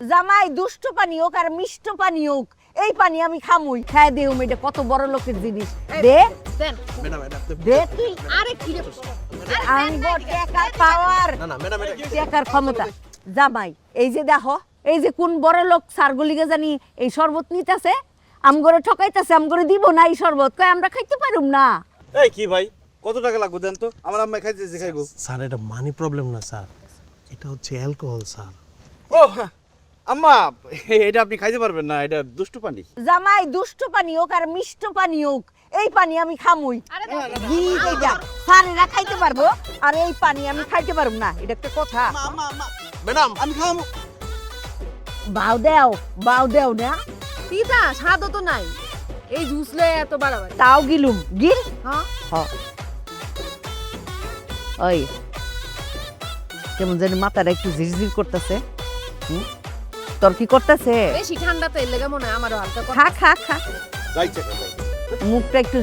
জামাই দুষ্ট পানি হোক আর মিষ্ট পানি হোক, এই পানি আমি খামুই। খায় দেও এটা কত বড় লোকের জিনিস। দে দেন ম্যাডাম দে তুই। আরে কি রে আনবো টাকার পাওয়ার, না ম্যাডাম টাকার ক্ষমতা। জামাই এই যে দেখো, এই যে কোন বড় লোক সারগুলিকে জানি এই শরবত নিতেছে, আমগরে ঠকাইতেছে, আমগরে দিব না এই শরবত, কয় আমরা খাইতে পারুম না। এই কি ভাই কত টাকা লাগবে দেন তো, আমার আম্মা খাইতেছে খাইবো। স্যার এটা মানি প্রবলেম না স্যার, এটা হচ্ছে অ্যালকোহল স্যার। ও আম্মা এটা আপনি খাইতে পারবেন না, এটা দুষ্টু পানি। জামাই দুষ্ট পানি হোক আর মিষ্ট পানি হোক, এই পানি আমি খামুই। আরে সারেরা খাইতে পারবো আর এই পানি আমি খাইতে পারবো না, এটা একটা কথা। ম্যাডাম আমি খাবো। বাউ দেও না, পিতা স্বাদ তো নাই, এই জুস লয়ে এত বাড়াবাড়ি। তাও গিলুম গিল। হ্যাঁ ওই কেমন জানি মাথাটা একটু ঝিরঝির করতেছে। তোর কি করতেছে? বেশি ঠান্ডা তেল লেগে মনে হয় আমারও হালকা খা খা খা, যাইছে খাই। মুখটা একটু